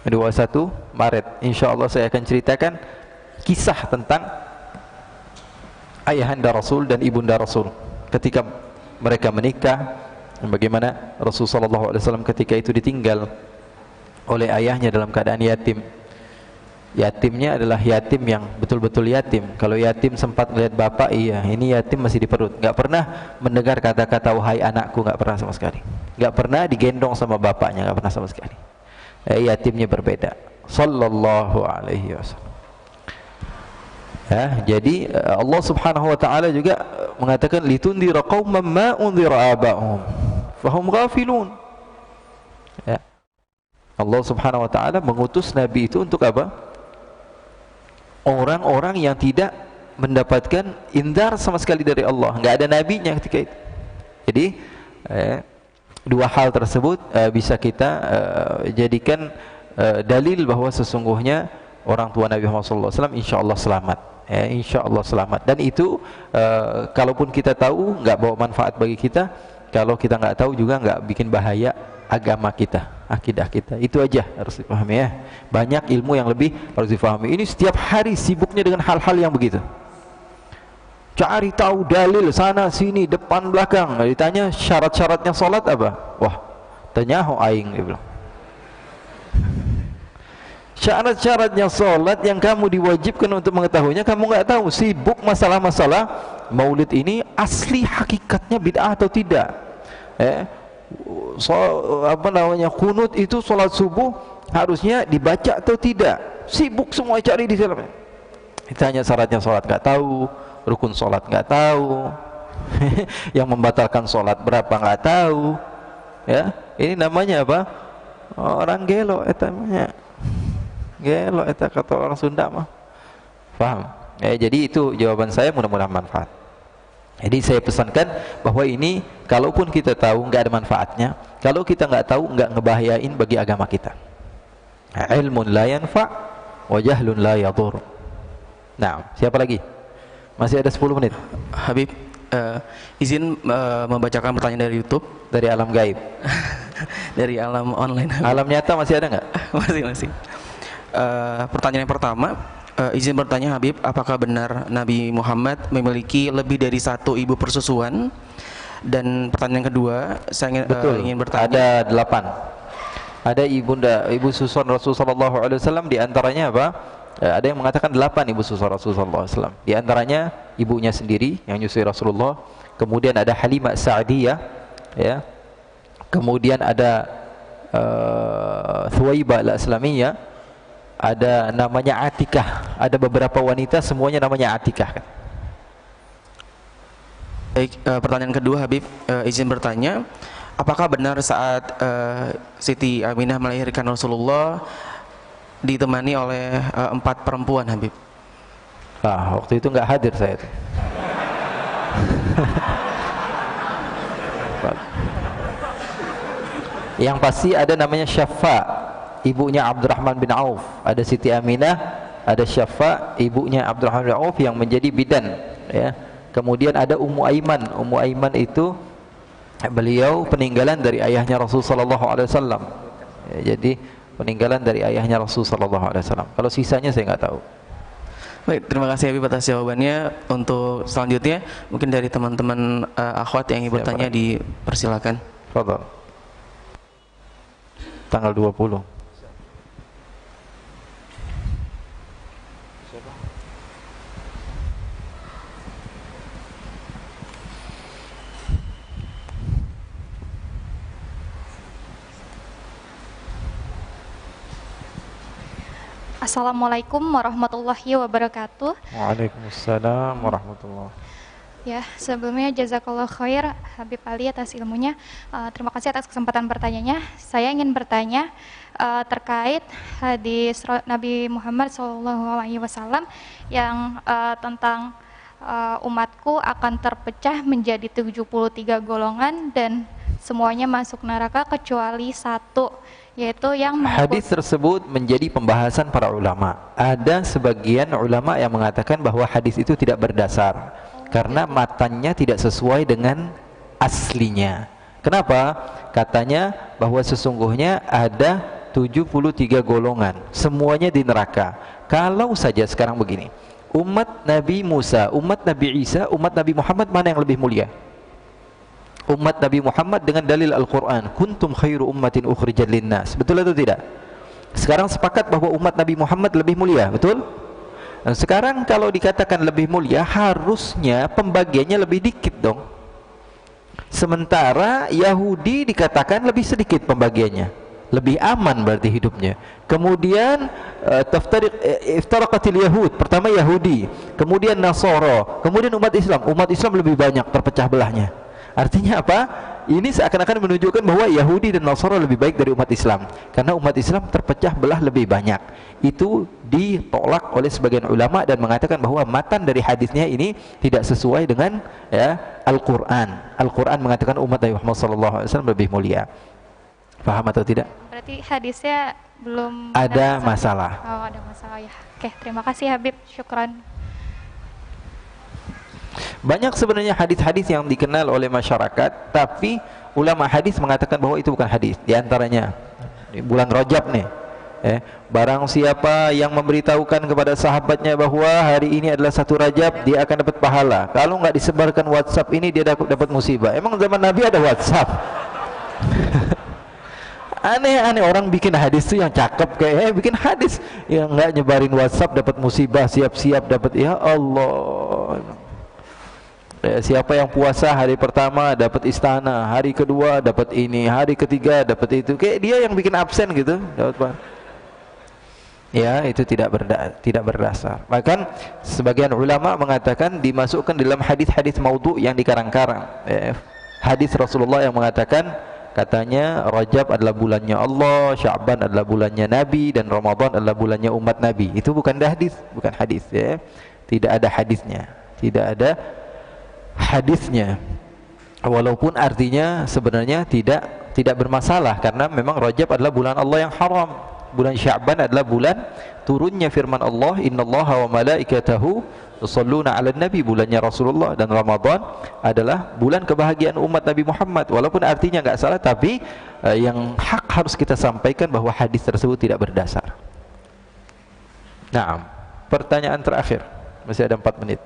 21 Maret. Insya Allah saya akan ceritakan kisah tentang ayahanda Rasul dan ibunda Rasul ketika mereka menikah, dan bagaimana Rasulullah SAW ketika itu ditinggal oleh ayahnya dalam keadaan yatim. Yatimnya adalah yatim yang betul-betul yatim. Kalau yatim sempat melihat bapak, iya, ini yatim masih di perut, nggak pernah mendengar kata-kata wahai anakku, nggak pernah sama sekali. Nggak pernah digendong sama bapaknya, nggak pernah sama sekali. Yatimnya berbeda. Sallallahu alaihi wasallam. Jadi Allah Subhanahu wa taala juga mengatakan litundira qauman ma undira aba'hum fahum ghafilun. Allah Subhanahu wa taala mengutus nabi itu untuk apa? Orang-orang yang tidak mendapatkan indar sama sekali dari Allah, nggak ada nabinya ketika itu. Jadi dua hal tersebut bisa kita jadikan dalil bahwa sesungguhnya orang tua Nabi Muhammad SAW insya Allah selamat. Insya Allah selamat. Dan itu kalaupun kita tahu nggak bawa manfaat bagi kita, Kalau kita nggak tahu juga nggak bikin bahaya agama kita, akidah kita. Itu aja harus dipahami ya. Banyak ilmu yang lebih harus dipahami. Ini setiap hari sibuknya dengan hal-hal yang begitu. Cari tahu dalil sana sini depan belakang. Ditanya syarat-syaratnya sholat apa? Wah, tanya ho aing dia bilang. Syarat-syaratnya sholat yang kamu diwajibkan untuk mengetahuinya kamu nggak tahu. Sibuk masalah-masalah maulid ini asli hakikatnya bid'ah atau tidak? Kunut itu sholat subuh harusnya dibaca atau tidak? Sibuk semua cari di dalamnya. Ditanya syaratnya sholat nggak tahu, rukun sholat nggak tahu, yang membatalkan sholat berapa nggak tahu. Ya, ini namanya apa? Orang gelo, namanya gelo, kata orang Sunda mah. Paham? Jadi itu jawaban saya, mudah-mudahan manfaat. Jadi saya pesankan bahwa ini kalaupun kita tahu nggak ada manfaatnya, kalau kita nggak tahu nggak ngebahayain bagi agama kita. Ilmun la yanfa' wa jahlun la yadur. Nah, siapa lagi? Masih ada 10 menit. Habib, izin membacakan pertanyaan dari YouTube. Dari alam gaib. Dari alam online. Alam nyata masih ada nggak? Masih. Pertanyaan yang pertama, izin bertanya Habib, apakah benar Nabi Muhammad memiliki lebih dari satu ibu persusuan? Dan pertanyaan kedua, saya ingin bertanya. Ada 8. Ada ibu susuan Rasulullah SAW, di antaranya apa? Ada yang mengatakan 8 ibu susuan Rasulullah SAW. Di antaranya ibunya sendiri yang nyusui Rasulullah. Kemudian ada Halimah Sa'diyah, ya. Kemudian ada Thuwaibah al-Islamiyah. Ada namanya Atikah. Ada beberapa wanita semuanya namanya Atikah. Baik, pertanyaan kedua Habib, izin bertanya, apakah benar saat Siti Aminah melahirkan Rasulullah ditemani oleh 4 perempuan Habib? Waktu itu nggak hadir saya itu. Yang pasti ada namanya Syafa, ibunya Abdurrahman bin Auf. Ada Siti Aminah, ada Syafa, ibunya Abdurrahman bin Auf yang menjadi bidan, ya. Kemudian ada Ummu Aiman. Ummu Aiman itu beliau peninggalan dari ayahnya Rasul sallallahu alaihi wasallam. Jadi peninggalan dari ayahnya Rasul sallallahu alaihi wasallam. Kalau sisanya saya nggak tahu. Baik, terima kasih Habib atas jawabannya. Untuk selanjutnya mungkin dari teman-teman akhwat yang ingin bertanya dipersilakan. Fadhal. Tanggal 20. Assalamualaikum warahmatullahi wabarakatuh. Waalaikumsalam warahmatullahi. Ya, sebelumnya jazakallah khair Habib Ali atas ilmunya. Terima kasih atas kesempatan bertanyanya. Saya ingin bertanya terkait hadis Nabi Muhammad SAW yang tentang umatku akan terpecah menjadi 73 golongan dan semuanya masuk neraka kecuali satu, yaitu yang hadis tersebut menjadi pembahasan para ulama. Ada sebagian ulama yang mengatakan bahwa hadis itu tidak berdasar karena matanya tidak sesuai dengan aslinya. Kenapa? Katanya bahwa sesungguhnya ada 73 golongan, semuanya di neraka. Kalau saja sekarang begini, umat Nabi Musa, umat Nabi Isa, umat Nabi Muhammad, mana yang lebih mulia? Umat Nabi Muhammad dengan dalil Al-Quran, kuntum khairu ummatin ukhrijat linnas. Betul atau tidak? Sekarang sepakat bahwa umat Nabi Muhammad lebih mulia, betul? Dan sekarang kalau dikatakan lebih mulia, harusnya pembagiannya lebih dikit dong. Sementara Yahudi dikatakan lebih sedikit pembagiannya, lebih aman berarti hidupnya. Kemudian iftaraqatil Yahud, pertama Yahudi, kemudian Nasara, kemudian umat Islam lebih banyak terpecah belahnya. Artinya apa? Ini seakan-akan menunjukkan bahwa Yahudi dan Nasara lebih baik dari umat Islam, karena umat Islam terpecah belah lebih banyak. Itu ditolak oleh sebagian ulama dan mengatakan bahwa matan dari hadisnya ini tidak sesuai dengan Al-Quran. Al-Quran mengatakan umat Nabi Muhammad SAW lebih mulia. Paham atau tidak? Berarti hadisnya belum ada masalah. Oh, ada masalah ya. Oke, terima kasih Habib. Syukran. Banyak sebenarnya hadis-hadis yang dikenal oleh masyarakat, tapi ulama hadis mengatakan bahwa itu bukan hadis. Di antaranya di bulan Rajab nih, barang siapa yang memberitahukan kepada sahabatnya bahwa hari ini adalah 1 Rajab, dia akan dapat pahala. Kalau nggak disebarkan WhatsApp ini, dia dapat musibah. Emang zaman Nabi ada WhatsApp? Aneh-aneh orang bikin hadis tuh yang cakep kayak bikin hadis yang nggak nyebarin WhatsApp dapat musibah, siap-siap dapat. Ya Allah. Siapa yang puasa hari pertama dapat istana, hari kedua dapat ini, hari ketiga dapat itu. Kayak dia yang bikin absen gitu, dapat apa? Ya, itu tidak berdasar. Bahkan sebagian ulama mengatakan dimasukkan dalam hadis-hadis maudhu yang dikarang-karang. Hadis Rasulullah yang mengatakan, katanya Rajab adalah bulannya Allah, Sya'ban adalah bulannya Nabi, dan Ramadan adalah bulannya umat Nabi. Itu bukan hadis, bukan hadis ya. Tidak ada hadisnya. Tidak ada hadisnya. Walaupun artinya sebenarnya tidak bermasalah, karena memang Rajab adalah bulan Allah yang haram. Bulan Sya'ban adalah bulan turunnya firman Allah, innallaha wa malaikatahu yusholluna 'alan nabi, bulannya Rasulullah, dan Ramadan adalah bulan kebahagiaan umat Nabi Muhammad. Walaupun artinya enggak salah, tapi yang hak harus kita sampaikan bahwa hadis tersebut tidak berdasar. Nah, pertanyaan terakhir. Masih ada 4 menit.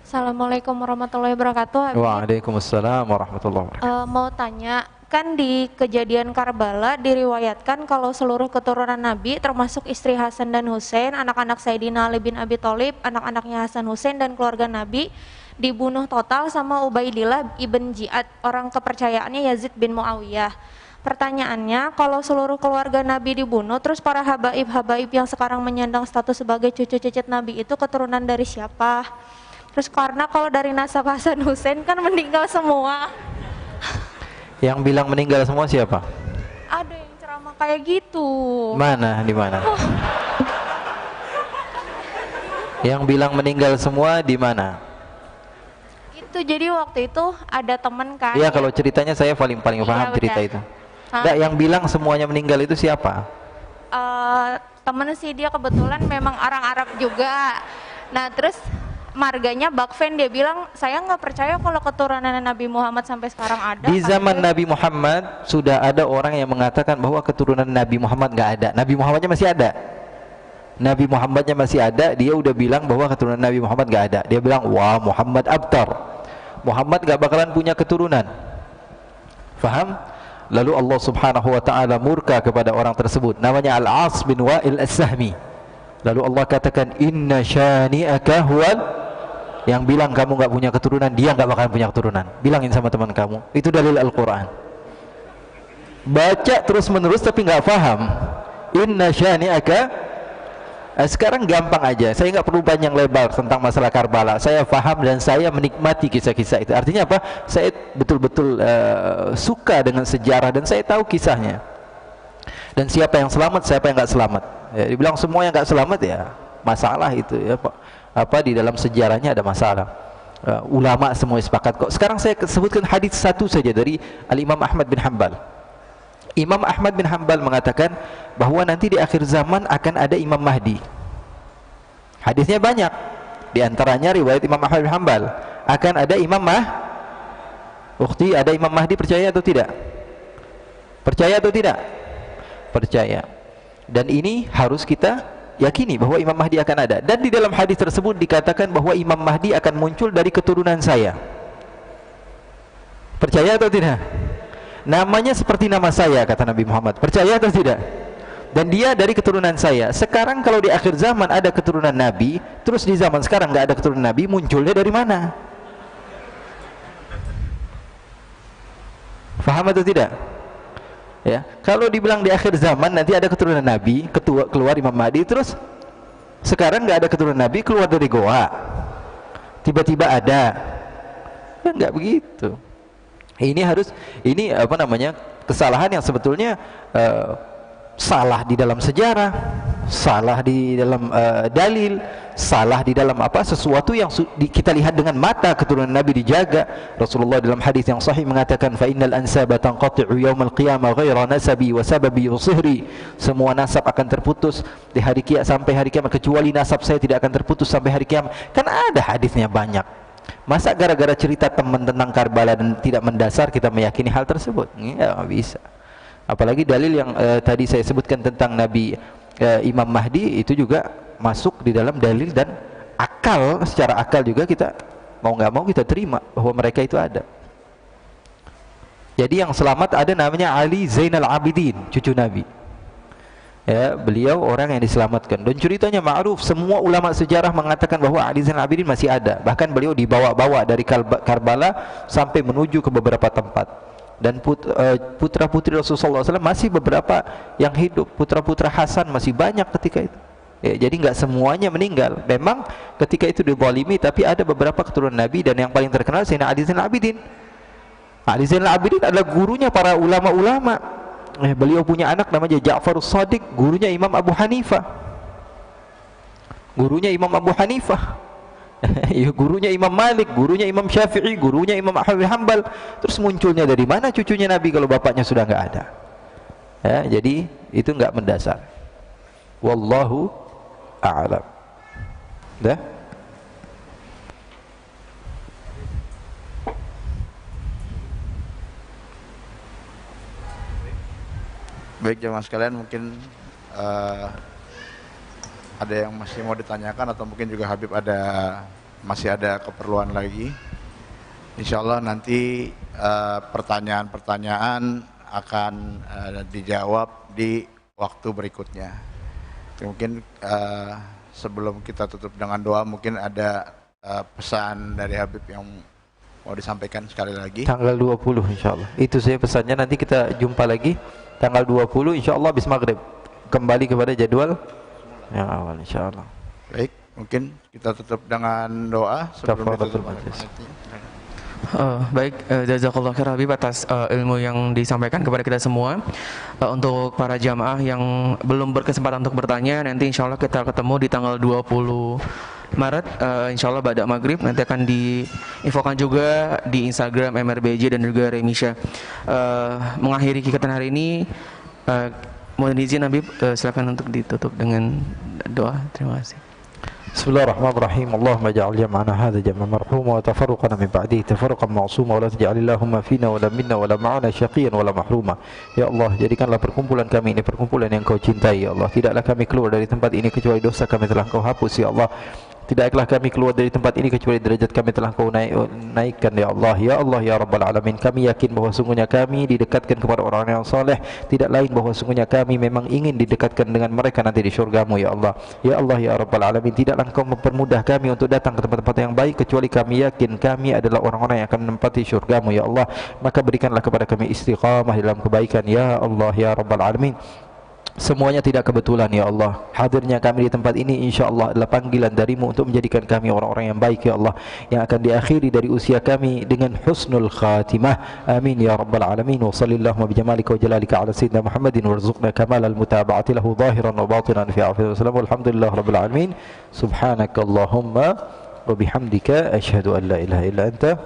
Assalamualaikum warahmatullahi wabarakatuh. Waalaikumsalam warahmatullahi wabarakatuh. Mau tanya, kan di kejadian Karbala diriwayatkan kalau seluruh keturunan Nabi termasuk istri Hasan dan Husain, anak-anak Sayyidina Ali bin Abi Thalib, anak-anaknya Hasan Husain dan keluarga Nabi dibunuh total sama Ubaidillah ibn Ziyad, orang kepercayaannya Yazid bin Muawiyah. Pertanyaannya, kalau seluruh keluarga Nabi dibunuh, terus para habaib-habaib yang sekarang menyandang status sebagai cucu cicit Nabi itu keturunan dari siapa? Terus karena kalau dari nasab Hasan Husain kan meninggal semua. Yang bilang meninggal semua siapa? Ada yang ceramah kayak gitu. Mana? Di mana? Yang bilang meninggal semua di mana? Itu jadi waktu itu ada teman kan. Iya, kalau ceritanya saya paling paham cerita itu. Enggak, yang bilang semuanya meninggal itu siapa? Temen sih, dia kebetulan memang orang Arab juga. Nah, terus marganya Bakfen, dia bilang saya nggak percaya kalau keturunan Nabi Muhammad sampai sekarang ada. Di zaman Nabi Muhammad sudah ada orang yang mengatakan bahwa keturunan Nabi Muhammad nggak ada. Nabi Muhammadnya masih ada. Nabi Muhammadnya masih ada. Dia udah bilang bahwa keturunan Nabi Muhammad nggak ada. Dia bilang, wah Muhammad abtar. Muhammad nggak bakalan punya keturunan. Faham? Lalu Allah Subhanahu Wa Taala murka kepada orang tersebut. Namanya Al-As bin Wa'il As-Sahmi. Lalu Allah katakan, inna syani'aka huwal, yang bilang kamu nggak punya keturunan, dia nggak bakalan punya keturunan. Bilangin sama teman kamu, itu dalil Al-Quran. Baca terus menerus tapi nggak paham. Inna syani'aka. Sekarang gampang aja, saya nggak perlu panjang lebar tentang masalah Karbala. Saya paham dan saya menikmati kisah-kisah itu. Artinya apa? Saya betul-betul suka dengan sejarah dan saya tahu kisahnya. Dan siapa yang selamat, siapa yang nggak selamat. Ya, dibilang semua yang nggak selamat ya masalah itu ya Pak. Apa di dalam sejarahnya ada masalah. Ulama semua sepakat kok. Sekarang saya sebutkan hadis satu saja dari Al-Imam Ahmad bin Hanbal. Imam Ahmad bin Hanbal mengatakan bahwa nanti di akhir zaman akan ada Imam Mahdi. Hadisnya banyak. Di antaranya riwayat Imam Ahmad bin Hanbal, akan ada Imam Ukhti, ada Imam Mahdi, percaya atau tidak? Percaya atau tidak? Percaya. Dan ini harus kita yakini bahwa Imam Mahdi akan ada. Dan di dalam hadis tersebut dikatakan bahwa Imam Mahdi akan muncul dari keturunan saya. Percaya atau tidak? Namanya seperti nama saya, kata Nabi Muhammad. Percaya atau tidak? Dan dia dari keturunan saya. Sekarang kalau di akhir zaman ada keturunan Nabi, terus di zaman sekarang nggak ada keturunan Nabi, munculnya dari mana? Faham atau tidak? Ya, kalau dibilang di akhir zaman nanti ada keturunan Nabi, keluar Imam Mahdi, terus sekarang nggak ada keturunan Nabi, keluar dari goa, tiba-tiba ada, ya nggak begitu. Ini apa namanya, kesalahan yang sebetulnya salah di dalam sejarah, salah di dalam dalil, salah di dalam apa, sesuatu yang kita lihat dengan mata keturunan Nabi dijaga. Rasulullah dalam hadis yang sahih mengatakan, fa innal ansaba tanqati'u yaumal qiyamah ghaira nasabi wa sababi wa sihri. Semua nasab akan terputus di hari kiamat sampai hari kiamat, kecuali nasab saya tidak akan terputus sampai hari kiamat. Kan ada hadisnya banyak. Masa gara-gara cerita teman tentang Karbala dan tidak mendasar kita meyakini hal tersebut? Ya, nggak bisa. Apalagi dalil yang tadi saya sebutkan tentang Nabi Imam Mahdi itu juga masuk di dalam dalil, dan akal, secara akal juga kita mau nggak mau kita terima bahwa mereka itu ada. Jadi yang selamat ada namanya Ali Zainal Abidin, cucu Nabi. Ya, beliau orang yang diselamatkan, dan ceritanya ma'ruf, semua ulama sejarah mengatakan bahwa Ali Zainal Abidin masih ada. Bahkan beliau dibawa-bawa dari Karbala sampai menuju ke beberapa tempat. Dan putra-putri Rasulullah SAW masih beberapa yang hidup. Putra-putra Hasan masih banyak ketika itu. Ya, jadi nggak semuanya meninggal. Memang ketika itu dizalimi, tapi ada beberapa keturunan Nabi, dan yang paling terkenal Sayyidina Ali Zainal Abidin. Ali Zainal Abidin adalah gurunya para ulama-ulama. Beliau punya anak namanya Ja'farus Shadiq, gurunya Imam Abu Hanifah. Gurunya Imam Abu Hanifah. Gurunya Imam Malik, gurunya Imam Syafi'i, gurunya Imam Ahmad bin Hanbal. Terus munculnya dari mana cucunya Nabi kalau bapaknya sudah nggak ada? Ya, jadi itu nggak mendasar. Wallahu a'lam. Dah? Baik jemaah sekalian, mungkin ada yang masih mau ditanyakan, atau mungkin juga Habib masih ada keperluan lagi. Insya Allah nanti pertanyaan-pertanyaan akan dijawab di waktu berikutnya. Mungkin sebelum kita tutup dengan doa, mungkin ada pesan dari Habib yang mau disampaikan sekali lagi. Tanggal 20 insya Allah. Itu saya pesannya, nanti kita jumpa lagi tanggal 20 insya Allah habis maghrib. Kembali kepada jadwal yang awal insya Allah. Baik, mungkin kita tutup dengan doa sebelum ditutup. Baik, jazakallah khair Habib atas ilmu yang disampaikan kepada kita semua. Untuk para jamaah yang belum berkesempatan untuk bertanya, nanti insya Allah kita ketemu di tanggal 20 Maret, insya Allah pada maghrib. Nanti akan diinfokan juga di Instagram MRBJ dan juga Remisha. Mengakhiri kegiatan hari ini, mohon izin Habib, silakan untuk ditutup dengan doa. Terima kasih. Bismillahirrahmanirrahim. Allahumma ja'al jam'ana hadha jam'an marhuma wa tafarruqana min ba'dihi tafarruqan ma'suma wa la taj'al Allahumma fina wa la minna wa la ma'ana syaqiyan wa la mahruma. Ya Allah, jadikanlah perkumpulan kami ini perkumpulan yang Kau cintai ya Allah. Tidaklah kami keluar dari tempat ini kecuali dosa kami telah Kau hapus ya Allah. Tidaklah kami keluar dari tempat ini kecuali derajat kami telah Kau naikkan ya Allah. Ya Allah ya Rabbal Alamin, kami yakin bahwa sungguhnya kami didekatkan kepada orang-orang yang saleh, tidak lain bahwa sungguhnya kami memang ingin didekatkan dengan mereka nanti di syurga-Mu ya Allah. Ya Allah ya Rabbal Alamin, tidaklah Engkau mempermudah kami untuk datang ke tempat-tempat yang baik kecuali kami yakin kami adalah orang-orang yang akan menempati syurga-Mu ya Allah. Maka berikanlah kepada kami istiqamah dalam kebaikan ya Allah ya Rabbal Alamin. Semuanya tidak kebetulan ya Allah. Hadirnya kami di tempat ini insya-Allah adalah panggilan dari-Mu untuk menjadikan kami orang-orang yang baik ya Allah, yang akan diakhiri dari usia kami dengan husnul khatimah. Amin ya rabbal alamin. Wa sallallahu bi jamalika wa jalalika ala sayyidina Muhammadin warzuqna kamalal mutaba'ati lahu zahiran wa batinan fi afiyati wasallam. Walhamdulillah rabbil alamin. Subhanakallahumma wa bihamdika asyhadu an la ilaha illa anta